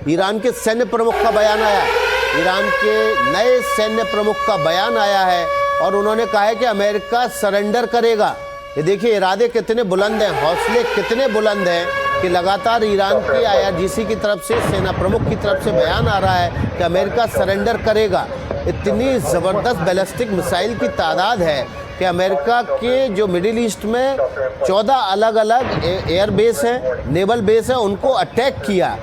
Iran के सैन्य प्रमुख का बयान आया है, ईरान के नए सैन्य प्रमुख का बयान आया है और उन्होंने कहा है कि अमेरिका सरेंडर करेगा। ये देखिए इरादे कितने बुलंद हैं, हौसले कितने बुलंद हैं कि लगातार ईरान की IRGC की तरफ से, सेना प्रमुख की तरफ से बयान आ रहा है कि अमेरिका सरेंडर करेगा। इतनी ज़बरदस्त बैलिस्टिक मिसाइल की तादाद है कि अमेरिका के जो मिडिल ईस्ट में 14 अलग अलग एयर बेस हैं, नेवल बेस हैं, उनको अटैक किया।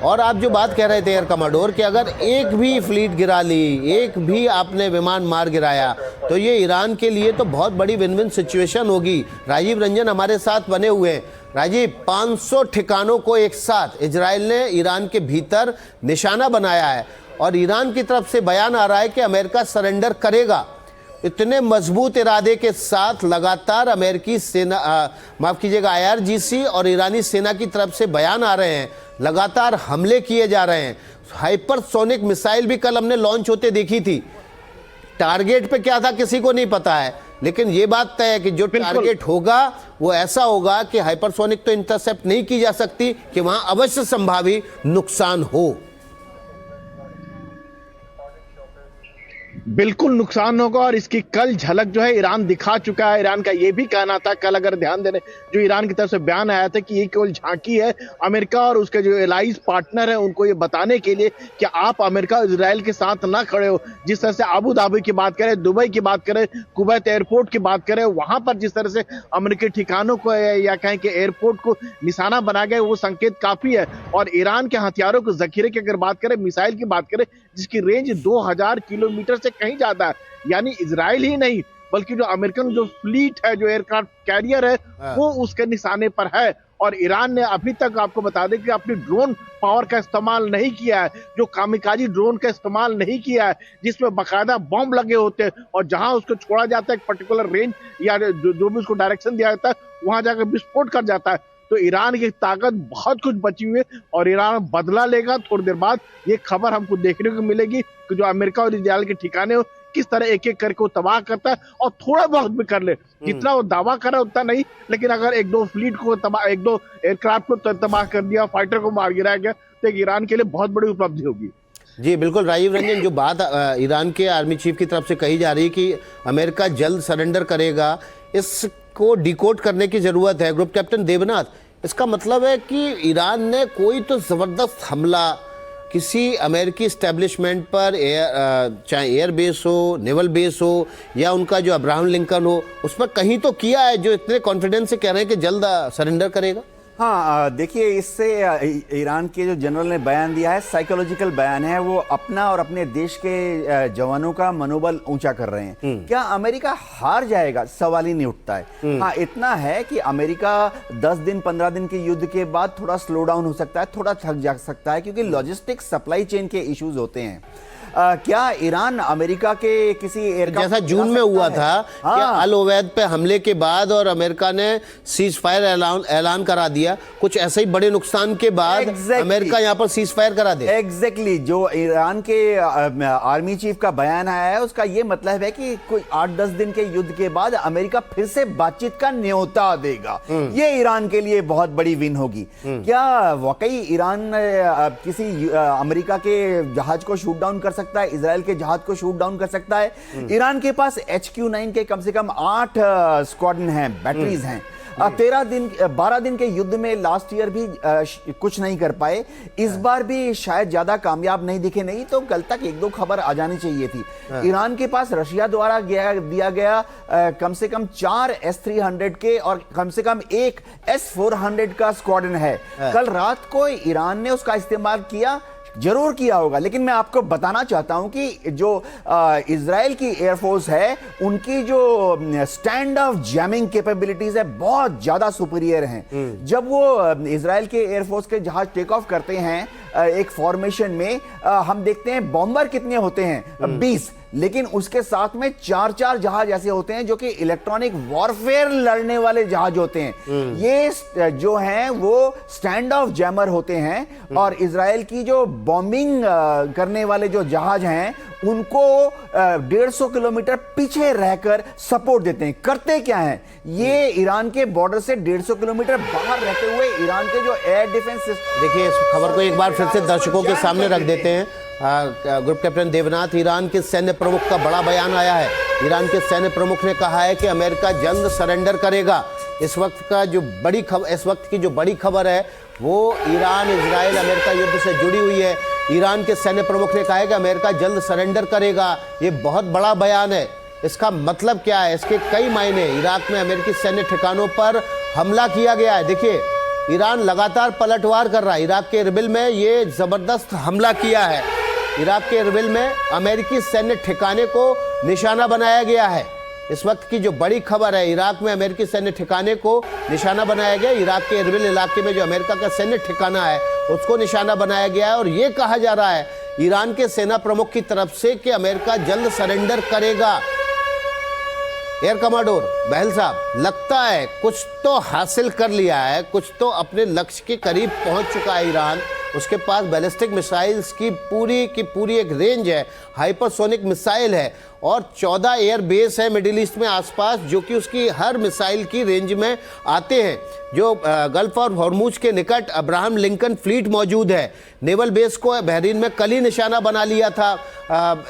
और आप जो बात कह रहे थे एयर कमांडोर कि अगर एक भी फ्लीट गिरा ली, एक भी आपने विमान मार गिराया, तो ये ईरान के लिए तो बहुत बड़ी विन विन सिचुएशन होगी। राजीव रंजन हमारे साथ बने हुए हैं। राजीव, 500 ठिकानों को एक साथ इजराइल ने ईरान के भीतर निशाना बनाया है और ईरान की तरफ से बयान आ रहा है कि अमेरिका सरेंडर करेगा। इतने मजबूत इरादे के साथ लगातार अमेरिकी सेना, माफ़ कीजिएगा, IRGC और ईरानी सेना की तरफ से बयान आ रहे हैं, लगातार हमले किए जा रहे हैं। हाइपरसोनिक मिसाइल भी कल हमने लॉन्च होते देखी थी। टारगेट पे क्या था किसी को नहीं पता है, लेकिन ये बात तय है कि जो टारगेट होगा वो ऐसा होगा कि हाइपरसोनिक तो इंटरसेप्ट नहीं की जा सकती, कि वहां अवश्य संभावी नुकसान हो। बिल्कुल नुकसान होगा और इसकी कल झलक जो है ईरान दिखा चुका है। ईरान का ये भी कहना था, कल अगर ध्यान देने जो ईरान की तरफ से बयान आया था कि ये केवल झांकी है, अमेरिका और उसके जो एलाइज पार्टनर है उनको ये बताने के लिए कि आप अमेरिका और इजराइल के साथ ना खड़े हो। जिस तरह से अबू धाबी की बात करें, दुबई की बात करें, कुवैत एयरपोर्ट की बात करें, वहां पर जिस तरह से अमेरिकी ठिकानों को या कहें कि एयरपोर्ट को निशाना बना गया, वो संकेत काफी है। और ईरान के हथियारों के जखीरे की अगर बात करें, मिसाइल की बात करें, जिसकी रेंज 2000 किलोमीटर से कहीं ज्यादा है, यानी इजराइल ही नहीं बल्कि जो अमेरिकन जो फ्लीट है, जो एयरक्राफ्ट कैरियर है, वो उसके निशाने पर है। और ईरान ने अभी तक, आपको बता दें कि अपनी ड्रोन पावर का इस्तेमाल नहीं किया है, जो कामिकाजी ड्रोन का इस्तेमाल नहीं किया है, जिसमें बाकायदा बॉम्ब लगे होते हैं और जहां उसको छोड़ा जाता है एक पर्टिकुलर रेंज या जो भी उसको डायरेक्शन दिया जाता है, वहां जाकर विस्फोट कर जाता है। तो ईरान की ताकत बहुत कुछ बची हुई है और ईरान बदला लेगा। थोड़ी देर बाद ये खबर हमको देखने को मिलेगी कि जो अमेरिका और इजराइल के ठिकाने हो किस तरह एक एक करके वो तबाह करता है, और थोड़ा बहुत भी कर ले, जितना वो दावा कर रहा है उतना नहीं, लेकिन अगर एक दो फ्लीट को तबाह, एक दो एयरक्राफ्ट को तबाह कर दिया, फाइटर को मार गिराया गया, तो एक ईरान के लिए बहुत बड़ी उपलब्धि होगी। जी बिल्कुल राजीव रंजन, जो बात ईरान के आर्मी चीफ की तरफ से कही जा रही है कि अमेरिका जल्द सरेंडर करेगा, इसको डिकोड करने की जरूरत है। ग्रुप कैप्टन देवनाथ, इसका मतलब है कि ईरान ने कोई तो जबरदस्त हमला किसी अमेरिकी स्टैब्लिशमेंट पर, चाहे एयर बेस हो, नेवल बेस हो, या उनका जो अब्राहम लिंकन हो, उस पर कहीं तो किया है, जो इतने कॉन्फिडेंस से कह रहे हैं कि जल्द सरेंडर करेगा। हाँ, देखिए, इससे ईरान के जो जनरल ने बयान दिया है, साइकोलॉजिकल बयान है, वो अपना और अपने देश के जवानों का मनोबल ऊंचा कर रहे हैं। क्या अमेरिका हार जाएगा? सवाल ही नहीं उठता है। हाँ, इतना है कि अमेरिका 10 दिन 15 दिन के युद्ध के बाद थोड़ा स्लो डाउन हो सकता है, थोड़ा थक जा सकता है, क्योंकि लॉजिस्टिक सप्लाई चेन के इश्यूज होते हैं। क्या ईरान अमेरिका के किसी एयरक्राफ्ट, जैसा जून में हुआ था कि अल ओवैद पे हमले के बाद और अमेरिका ने सीज फायर ऐलान करा दिया, कुछ ऐसे ही बड़े नुकसान के बाद अमेरिका यहाँ पर सीज फायर करा दे। एग्जैक्टली, जो ईरान के आर्मी चीफ का बयान आया है, उसका ये मतलब है कि कोई 8-10 दिन के युद्ध के बाद अमेरिका फिर से बातचीत का न्योता देगा। ये ईरान के लिए बहुत बड़ी विन होगी। क्या वाकई ईरान किसी अमेरिका के जहाज को शूट डाउन कर सकता है, इजराइल के जहाज को शूट डाउन कर सकता है? ईरान के पास HQ-9 के कम से कम 8 स्क्वाड्रन हैं, बैटरीज हैं। 12 दिन के युद्ध में लास्ट ईयर भी कुछ नहीं कर पाए, इस बार भी शायद ज्यादा कामयाब नहीं दिखे। नहीं तो कल तक 1-2 खबर आ जानी चाहिए थी। ईरान के पास रशिया द्वारा दिया गया कम से कम 4 S-300 के और कम से कम 1 S-400 का स्क्वाड्रन है। कल रात को ईरान ने उसका इस्तेमाल किया, जरूर किया होगा, लेकिन मैं आपको बताना चाहता हूं कि जो इजराइल की एयरफोर्स है, उनकी जो स्टैंड ऑफ जैमिंग कैपेबिलिटीज है, बहुत ज्यादा सुपीरियर हैं। जब वो इजराइल के एयरफोर्स के जहाज टेक ऑफ करते हैं एक फॉर्मेशन में, हम देखते हैं बॉम्बर कितने होते हैं, 20, लेकिन उसके साथ में 4-4 जहाज ऐसे होते हैं जो कि इलेक्ट्रॉनिक वॉरफेयर लड़ने वाले जहाज होते हैं। ये जो हैं वो स्टैंड ऑफ जैमर होते हैं और इजराइल की जो बॉम्बिंग करने वाले जो जहाज हैं उनको 150 किलोमीटर पीछे रहकर सपोर्ट देते हैं। करते क्या हैं ये? ईरान के बॉर्डर से 150 किलोमीटर बाहर रहते हुए ईरान के जो एयर डिफेंस, देखिए इस खबर को एक बार फिर से दर्शकों के सामने रख देते हैं। ग्रुप कैप्टन देवनाथ, ईरान के सैन्य प्रमुख का बड़ा बयान आया है। ईरान के सैन्य प्रमुख ने कहा है कि अमेरिका जल्द सरेंडर करेगा। इस वक्त की जो बड़ी खबर है वो ईरान इजराइल अमेरिका युद्ध से जुड़ी हुई है। ईरान के सैन्य प्रमुख ने कहा है कि अमेरिका जल्द सरेंडर करेगा। ये बहुत बड़ा बयान है। इसका मतलब क्या है? इसके कई मायने। इराक में अमेरिकी सैन्य ठिकानों पर हमला किया गया है। देखिए, ईरान लगातार पलटवार कर रहा है। इराक के इरबिल में ये जबरदस्त हमला किया है। इराक के इरबिल में अमेरिकी सैन्य ठिकाने को निशाना बनाया गया है। इस वक्त की जो बड़ी खबर है, इराक में अमेरिकी सैन्य ठिकाने को निशाना बनाया गया। इराक के इरबिल इलाके में जो अमेरिका का सैन्य ठिकाना है उसको निशाना बनाया गया है। और ये कहा जा रहा है ईरान के सेना प्रमुख की तरफ से कि अमेरिका जल्द सरेंडर करेगा। एयर कमांडोर बहल साहब, लगता है कुछ तो हासिल कर लिया है, कुछ तो अपने लक्ष्य के करीब पहुंच चुका है ईरान। उसके पास बैलिस्टिक मिसाइल्स की पूरी एक रेंज है, हाइपरसोनिक मिसाइल है और 14 एयर बेस है मिडिल ईस्ट में आसपास, जो कि उसकी हर मिसाइल की रेंज में आते हैं। जो गल्फ और हॉर्मुज के निकट अब्राहम लिंकन फ्लीट मौजूद है। नेवल बेस को बहरीन में कल ही निशाना बना लिया था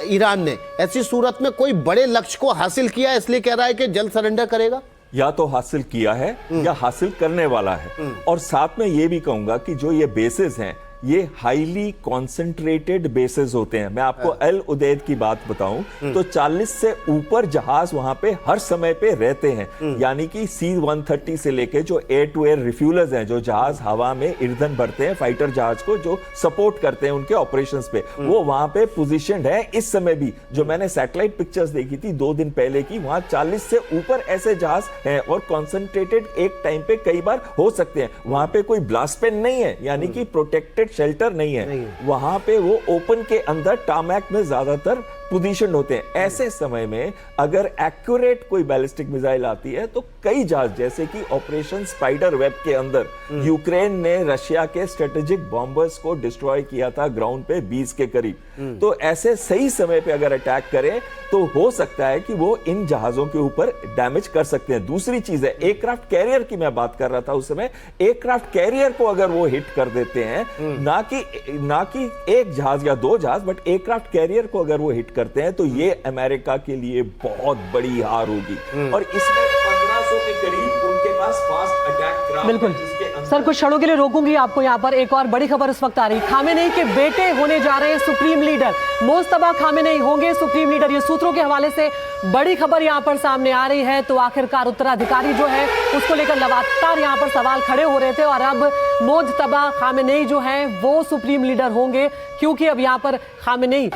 ईरान ने। ऐसी सूरत में कोई बड़े लक्ष्य को हासिल किया, इसलिए कह रहा है कि जल्द सरेंडर करेगा। या तो हासिल किया है या हासिल करने वाला है। और साथ में ये भी कहूंगा कि जो ये बेसेस हैं ये हाईली कॉन्सेंट्रेटेड बेसेस होते हैं। मैं आपको अल उदैद की बात बताऊं तो 40 से ऊपर जहाज वहां पे हर समय पे रहते हैं। यानी कि C-130 से लेके जो एयर टू एयर रिफ्यूलर्स हैं, जो जहाज हवा में ईंधन भरते हैं फाइटर जहाज को, जो सपोर्ट करते हैं उनके ऑपरेशंस पे, वो वहां पे पोजीशनड है। इस समय भी जो मैंने सैटेलाइट पिक्चर्स देखी थी 2 दिन पहले की, वहां 40 से ऊपर ऐसे जहाज हैं और कॉन्सेंट्रेटेड एक टाइम पे कई बार हो सकते हैं। वहां पे कोई ब्लास्ट पेन नहीं है, यानी कि प्रोटेक्टेड शेल्टर नहीं है। वहां पे वो ओपन के अंदर टामैक में ज्यादातर पोजीशन होते हैं। ऐसे समय में अगर एक्यूरेट कोई बैलिस्टिक मिसाइल आती है तो कई जहाज, जैसे कि ऑपरेशन स्पाइडर वेब के अंदर यूक्रेन ने रशिया के स्ट्रेटेजिक बॉम्बर्स को डिस्ट्रॉय किया था ग्राउंड पे 20 के करीब। तो ऐसे सही समय पे अगर अटैक करें तो हो सकता है कि वो इन जहाजों के ऊपर डैमेज कर सकते हैं। दूसरी चीज है एयरक्राफ्ट कैरियर की, मैं बात कर रहा था उस समय। एयरक्राफ्ट कैरियर को अगर वो हिट कर देते हैं, ना कि एक जहाज या 2 जहाज, बट एयरक्राफ्ट कैरियर को अगर वो हिट करते हैं तो ये अमेरिका के लिए बहुत बड़ी हार होगी। और इसमें 1500 के करीब उनके पास फास्ट अटैक क्राफ्ट। बिल्कुल सर, कुछ क्षणों के लिए रोकूंगी आपको। यहाँ पर एक और बड़ी खबर इस वक्त आ रही है। खामेनेई के बेटे होने जा रहे हैं सुप्रीम लीडर। मोस्तफा खामेनेई होंगे सुप्रीम लीडर। ये सूत्रों के हवाले से बड़ी खबर यहाँ पर सामने आ रही है। तो आखिरकार उत्तराधिकारी जो है उसको लेकर लगातार यहाँ पर सवाल खड़े हो रहे थे और अब मोस्तफा खामेनेई जो है वो सुप्रीम लीडर होंगे, क्योंकि अब यहाँ पर खामेनेई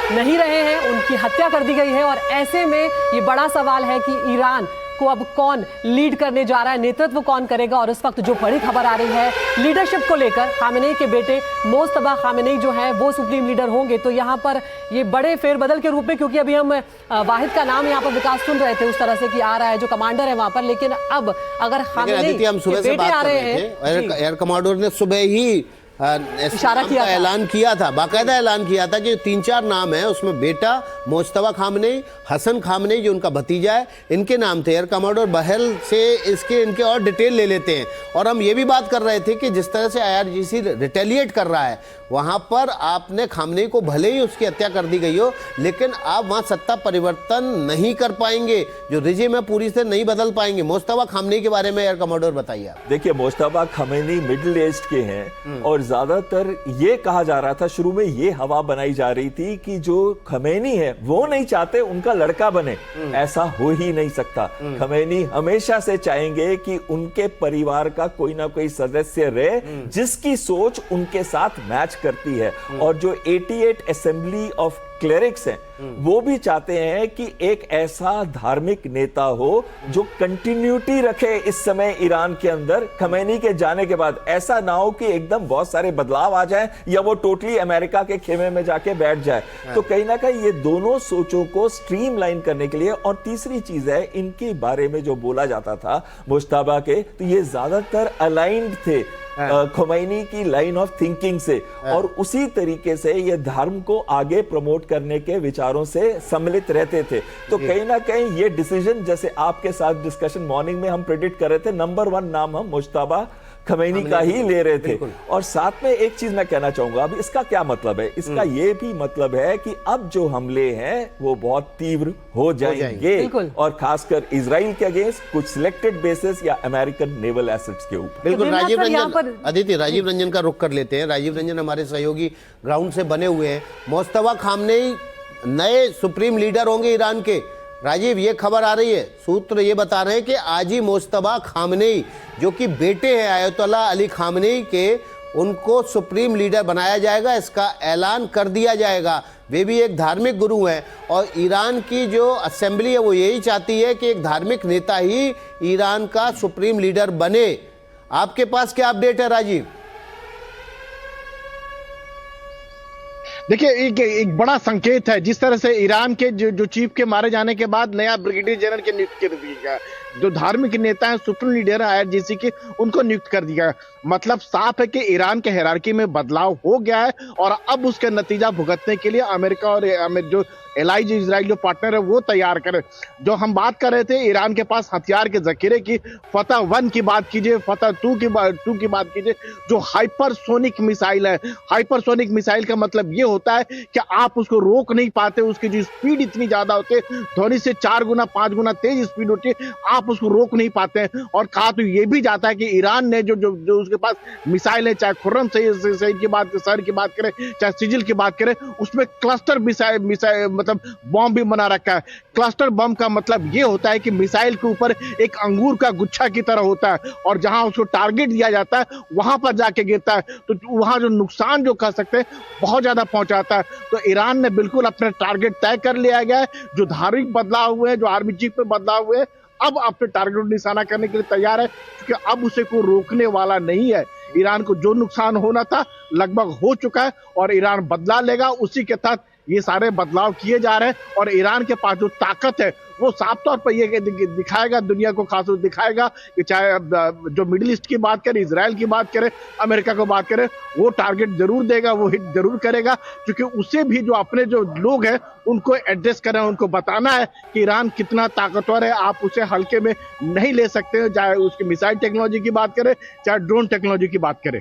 नहीं रहे हैं, उनकी हत्या कर दी गई है। और ऐसे में ये बड़ा सवाल है कि ईरान को अब कौन लीड करने जा रहा है, नेतृत्व कौन करेगा। और इस वक्त जो बड़ी खबर आ रही है लीडरशिप को लेकर, खामेनेई के बेटे मोस्तफा खामेनेई जो है वो सुप्रीम लीडर होंगे। तो यहाँ पर ये बड़े फेरबदल के रूप में, क्योंकि अभी हम वाहिद का नाम यहाँ पर विकास सुन रहे थे उस तरह से कि आ रहा है जो कमांडर है वहां पर, लेकिन अब अगर खामेनेई के बेटे आ रहे हैं, एयर कमांडर ने सुबह ही इशारा किया था, ऐलान किया था, बाकायदा ऐलान किया था कि 3-4 नाम है उसमें बेटा मोस्तफा खामेनेई, हसन खामेनेई जो उनका भतीजा है, इनके नाम थे। एयर कमांडर बहल से इनके और डिटेल ले लेते हैं। और हम ये भी बात कर रहे थे कि जिस तरह से IRGC रिटेलिएट कर रहा है, वहां पर आपने खामेनेई को भले ही उसकी हत्या कर दी गई हो, लेकिन आप वहां सत्ता परिवर्तन नहीं कर पाएंगे, जो रिजिम है पूरी से नहीं बदल पाएंगे। मोस्तफा खामेनेई के बारे में एयर कमांडर बताइए। देखिए, मोस्तफा खामेनेई मिडिल ईस्ट के हैं और ज्यादातर ये कहा जा रहा था, शुरू में ये हवा बनाई जा रही थी कि जो खमेनी है वो नहीं चाहते उनका लड़का बने। ऐसा हो ही नहीं सकता। खमेनी हमेशा से चाहेंगे कि उनके परिवार का कोई ना कोई सदस्य रहे जिसकी सोच उनके साथ मैच करती है। और जो 88 असेंबली ऑफ क्लेरिक्स हैं वो भी चाहते हैं कि एक ऐसा धार्मिक नेता हो जो कंटिन्यूटी रखे इस समय ईरान के अंदर खमेनी के जाने के बाद। ऐसा ना हो कि एकदम बहुत सारे बदलाव आ जाए या वो टोटली अमेरिका के खेमे में जाके बैठ जाए। तो कहीं ना कहीं ये दोनों सोचों को स्ट्रीमलाइन करने के लिए। और तीसरी चीज है, इनके बारे में जो बोला जाता था मुश्ताबा के, तो ये ज्यादातर अलाइंड थे खोमैनी की लाइन ऑफ थिंकिंग से, और उसी तरीके से ये धर्म को आगे प्रमोट करने के विचारों से सम्मिलित रहते थे। तो कहीं ना कहीं ये डिसीजन, जैसे आपके साथ डिस्कशन मॉर्निंग में हम प्रेडिक्ट कर रहे थे, नंबर 1 नाम हम मुश्ताबा खमैनी का ही ले रहे थे। और साथ में एक चीज मैं कहना चाहूंगा, अब इसका क्या मतलब है? इसका ये भी मतलब है कि अब जो हमले हैं वो बहुत तीव्र हो जाएंगे, और खासकर इजराइल के अगेंस्ट कुछ सिलेक्टेड बेसिस या अमेरिकन नेवल एसेट्स के ऊपर। बिल्कुल। तो राजीव यहाँ रंजन, अदिति, राजीव रंजन का रुख कर लेते हैं। राजीव रंजन हमारे सहयोगी ग्राउंड से बने हुए हैं। मुस्तफा खामनेई नए सुप्रीम लीडर होंगे ईरान के। राजीव, ये खबर आ रही है, सूत्र ये बता रहे हैं कि आज ही मुस्तफा खामनेई, जो कि बेटे हैं आयतुल्ला अली खामनेई के, उनको सुप्रीम लीडर बनाया जाएगा। इसका ऐलान कर दिया जाएगा। वे भी एक धार्मिक गुरु हैं और ईरान की जो असेंबली है वो यही चाहती है कि एक धार्मिक नेता ही ईरान का सुप्रीम लीडर बने। आपके पास क्या अपडेट है राजीव? देखिए, एक बड़ा संकेत है जिस तरह से ईरान के जो चीफ के मारे जाने के बाद नया ब्रिगेडियर जनरल के नियुक्त कर दिया गया, जो धार्मिक नेता हैं, सुप्रीम लीडर IRGC के, उनको नियुक्त कर दिया। मतलब साफ है कि ईरान के हायरार्की में बदलाव हो गया है और अब उसके नतीजा भुगतने के लिए अमेरिका और जो एलाइज इजराइल जो पार्टनर है वो तैयार करे। जो हम बात कर रहे थे ईरान के पास हथियार के जखीरे की, फतह 1 की बात कीजिए, फतह 2 की बात कीजिए, जो हाइपरसोनिक मिसाइल है। हाइपरसोनिक मिसाइल का मतलब ये होता है कि आप उसको रोक नहीं पाते, उसकी जो स्पीड इतनी ज्यादा होती है, ध्वनि से 4 गुना 5 गुना तेज स्पीड होती है, आप उसको रोक नहीं पाते हैं। और कहा तो ये भी जाता है कि ईरान ने जो उसके पास मिसाइल है, चाहे खुर्रम सईद की बात, सर की बात करें, चाहे सिजिल की बात करें, उसमें क्लस्टर मिसाइल मतलब बम भी बना रखा है। क्लस्टर बम का मतलब ये होता है कि मिसाइल के ऊपर एक अंगूर का गुच्छा की तरह होता है और जहां उसको टारगेट दिया जाता है वहां पर जाके गिरता है, तो वहां जो नुकसान जो कर सकते हैं बहुत ज्यादा पहुंचाता है। तो ईरान ने बिल्कुल अपना टारगेट तय कर लिया गया है। जो धार्मिक बदलाव हुए हैं, जो आर्मी चीफ पे बदलाव हुए हैं, अब अपने टारगेट को निशाना करने के लिए तैयार है, क्योंकि अब उसे कोई रोकने वाला नहीं है। ईरान को जो नुकसान होना था लगभग हो चुका है और ईरान बदला लेगा। उसी के तहत ये सारे बदलाव किए जा रहे हैं और ईरान के पास जो ताकत है वो साफ तौर पर ये दिखाएगा, दुनिया को खास तौर दिखाएगा कि चाहे जो मिडिल ईस्ट की बात करें, इजराइल की बात करें, अमेरिका को बात करें, वो टारगेट जरूर देगा, वो हिट जरूर करेगा, क्योंकि उसे भी जो अपने जो लोग हैं उनको एड्रेस करना है, उनको बताना है कि ईरान कितना ताकतवर है, आप उसे हल्के में नहीं ले सकते, चाहे उसकी मिसाइल टेक्नोलॉजी की बात करें, चाहे ड्रोन टेक्नोलॉजी की बात करें।